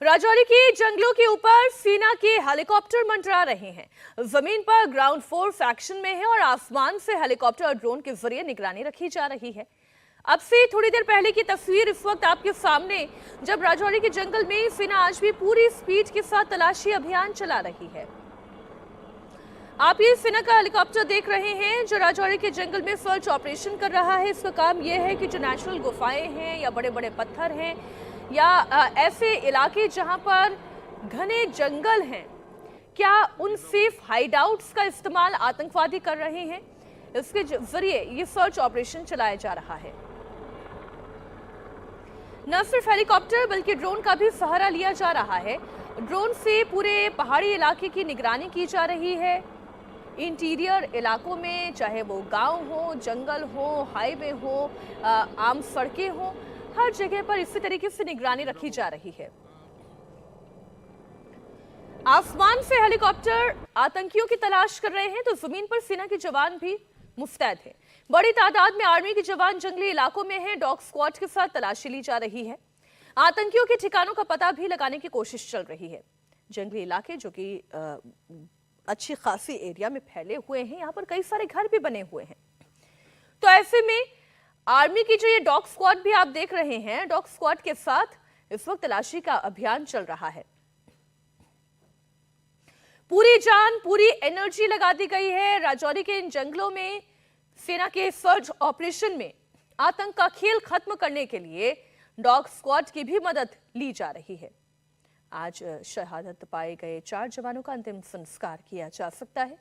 राजौरी के जंगलों के ऊपर सेना के हेलीकॉप्टर मंडरा रहे हैं। जमीन पर ग्राउंड फोर्स एक्शन में है और आसमान से हेलीकॉप्टर और ड्रोन के जरिए निगरानी रखी जा रही है। अब से थोड़ी देर पहले की तस्वीर इस वक्त आपके सामने, जब राजौरी के जंगल में सेना आज भी पूरी स्पीड के साथ तलाशी अभियान चला रही है। आप ये सेना का हेलीकॉप्टर देख रहे हैं जो राजौरी के जंगल में सर्च ऑपरेशन कर रहा है। इसका काम यह है कि जो नेचुरल गुफाएं हैं या बड़े बड़े पत्थर हैं या ऐसे इलाके जहां पर घने जंगल हैं, क्या उन सेफ हाइडआउट्स का इस्तेमाल आतंकवादी कर रहे हैं, इसके जरिए ये सर्च ऑपरेशन चलाया जा रहा है। न सिर्फ हेलीकॉप्टर बल्कि ड्रोन का भी सहारा लिया जा रहा है। ड्रोन से पूरे पहाड़ी इलाके की निगरानी की जा रही है। इंटीरियर इलाकों में, चाहे वो गांव हो, जंगल हो, हाईवे हो, आम सड़कें हो, हर जगह पर इसी तरीके से निगरानी रखी जा रही है। आसमान से हेलीकॉप्टर आतंकियों की तलाश कर रहे हैं तो जमीन पर सेना के जवान भी मुस्तैद हैं। बड़ी तादाद में आर्मी के जवान जंगली इलाकों में हैं। डॉग स्क्वाड के साथ तलाशी ली जा रही है। आतंकियों के ठिकानों का पता भी लगाने की कोशिश चल रही है। जंगली इलाके जो कि अच्छी खासी एरिया में फैले हुए हैं, यहाँ पर कई सारे घर भी बने हुए हैं। तो ऐसे में आर्मी की जो ये डॉग स्क्वाड भी आप देख रहे हैं, डॉग स्क्वाड के साथ इस वक्त तलाशी का अभियान चल रहा है। पूरी जान, पूरी एनर्जी लगा दी गई है। राजौरी के इन जंगलों में सेना के सर्च ऑपरेशन में आतंक का खेल खत्म करने के लिए डॉग स्क्वाड की भी मदद ली जा रही है। आज शहादत पाए गए 4 जवानों का अंतिम संस्कार किया जा सकता है।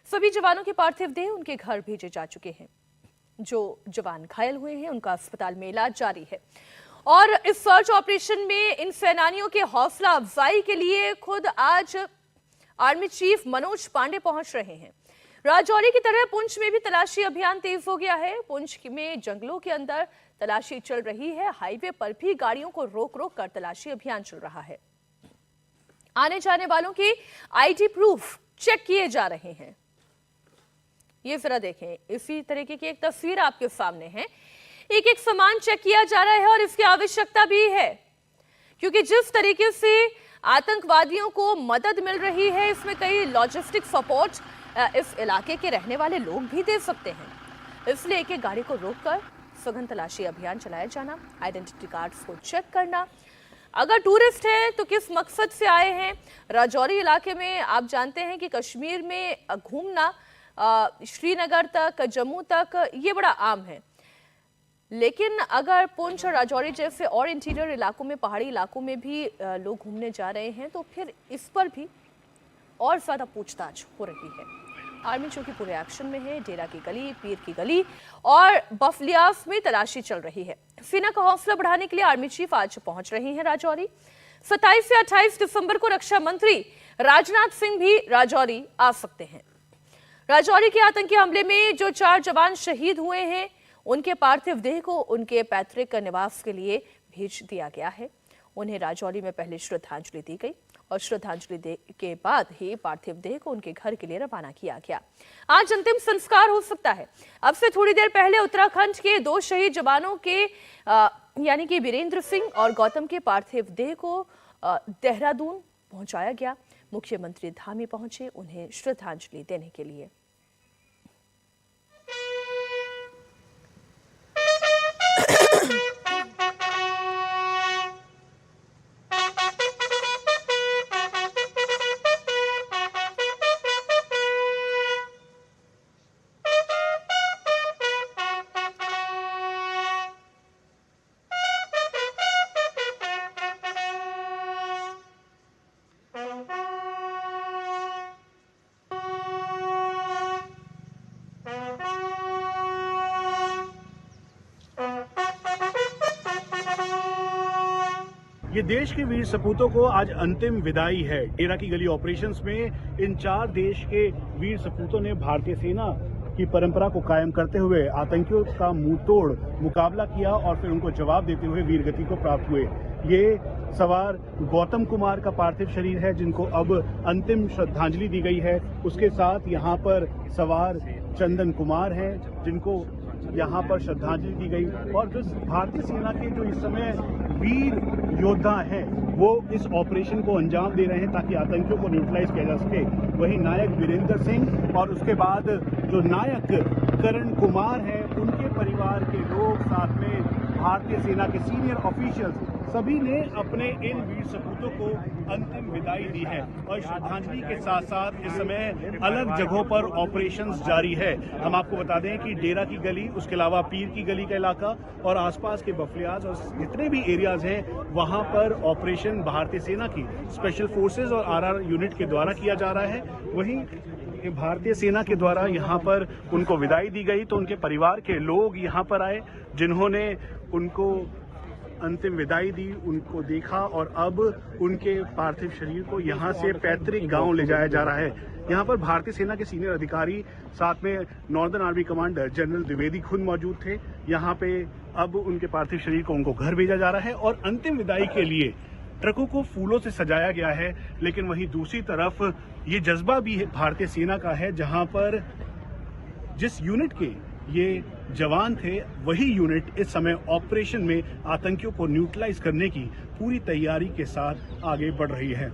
सभी जवानों के पार्थिव देह उनके घर भेजे जा चुके हैं। जो जवान घायल हुए हैं उनका अस्पताल में इलाज जारी है। और इस सर्च ऑपरेशन में इन सेनानियों के हौसला अफजाई के लिए खुद आज आर्मी चीफ मनोज पांडे पहुंच रहे हैं। राजौरी की तरह पुंछ में भी तलाशी अभियान तेज हो गया है। पुंछ में जंगलों के अंदर तलाशी चल रही है। हाईवे पर भी गाड़ियों को रोक रोक कर तलाशी अभियान चल रहा है। आने जाने वालों के आईडी प्रूफ चेक किए जा रहे हैं। ये जरा देखें, इसी तरीके की एक तस्वीर आपके सामने है। एक एक सामान चेक किया जा रहा है और इसकी आवश्यकता भी है, क्योंकि जिस तरीके से आतंकवादियों को मदद मिल रही है, इसमें कई लॉजिस्टिक सपोर्ट इस इलाके के रहने वाले लोग भी दे सकते हैं। इसलिए एक एक गाड़ी को रोककर सघन तलाशी अभियान चलाया जाना, आइडेंटिटी कार्ड्स को चेक करना। अगर टूरिस्ट हैं तो किस मकसद से आए हैं। राजौरी इलाके में आप जानते हैं कि कश्मीर में घूमना श्रीनगर तक, जम्मू तक ये बड़ा आम है, लेकिन अगर पुंछ और राजौरी जैसे और इंटीरियर इलाकों में, पहाड़ी इलाकों में भी लोग घूमने जा रहे हैं तो फिर इस पर भी और ज्यादा पूछताछ हो रही है। आर्मी चौकी पूरे एक्शन में है। डेरा की गली, पीर की गली और बफलियास में तलाशी चल रही है। सेना का हौसला बढ़ाने के लिए आर्मी चीफ आज पहुंच रहे हैं राजौरी। 27 से 28 दिसंबर को रक्षा मंत्री राजनाथ सिंह भी राजौरी आ सकते हैं। राजौरी के आतंकी हमले में जो 4 जवान शहीद हुए हैं, उनके पार्थिव देह को उनके पैतृक निवास के लिए भेज दिया गया है। उन्हें राजौरी में पहले श्रद्धांजलि दी गई और श्रद्धांजलि के बाद ही पार्थिव देह को उनके घर के लिए रवाना किया गया। आज अंतिम संस्कार हो सकता है। अब से थोड़ी देर पहले उत्तराखंड के 2 शहीद जवानों के यानी कि वीरेंद्र सिंह और गौतम के पार्थिव देह को देहरादून पहुंचाया गया। मुख्यमंत्री धामी पहुंचे उन्हें श्रद्धांजलि देने के लिए। ये देश के वीर सपूतों को आज अंतिम विदाई है। डेरा की गली ऑपरेशंस में इन 4 देश के वीर सपूतों ने भारतीय सेना की परंपरा को कायम करते हुए आतंकियों का मुंह तोड़ मुकाबला किया और फिर उनको जवाब देते हुए वीरगति को प्राप्त हुए। ये सवार गौतम कुमार का पार्थिव शरीर है जिनको अब अंतिम श्रद्धांजलि दी गई है। उसके साथ यहाँ पर सवार चंदन कुमार हैं जिनको यहाँ पर श्रद्धांजलि दी गई। और जो भारतीय सेना के जो इस समय वीर योद्धा हैं वो इस ऑपरेशन को अंजाम दे रहे हैं ताकि आतंकियों को न्यूट्रलाइज किया जा सके। वहीं नायक वीरेंद्र सिंह और उसके बाद जो नायक करण कुमार हैं उनके परिवार के लोग, साथ में भारतीय सेना के सीनियर ऑफिशियल्स, सभी ने अपने इन वीर सपूतों को अंतिम विदाई दी है। और श्रद्धांजलि के साथ साथ इस समय अलग जगहों पर ऑपरेशंस जारी है। हम आपको बता दें कि डेरा की गली, उसके अलावा पीर की गली का इलाका और आसपास के बफलियाज और जितने भी एरियाज हैं वहां पर ऑपरेशन भारतीय सेना की स्पेशल फोर्सेज और आरआर यूनिट के द्वारा किया जा रहा है। वहीं भारतीय सेना के द्वारा यहां पर उनको विदाई दी गई तो उनके परिवार के लोग यहां पर आए, जिन्होंने उनको अंतिम विदाई दी, उनको देखा और अब उनके पार्थिव शरीर को यहां से पैतृक गांव ले जाया जा रहा है। यहां पर भारतीय सेना के सीनियर अधिकारी, साथ में northern army commander general Dwivedi खुद मौजूद थे। यहां पे अब उनके पार्थिव शरीर को उनको घर भेजा जा रहा है और अंतिम विदाई के लिए ट्रकों को फूलों से सजाया गया है। लेकिन वहीं दूसरी तरफ ये जज्बा भी भारतीय सेना का है, जहां पर जिस यूनिट के ये जवान थे वही यूनिट इस समय ऑपरेशन में आतंकियों को न्यूट्रलाइज करने की पूरी तैयारी के साथ आगे बढ़ रही है।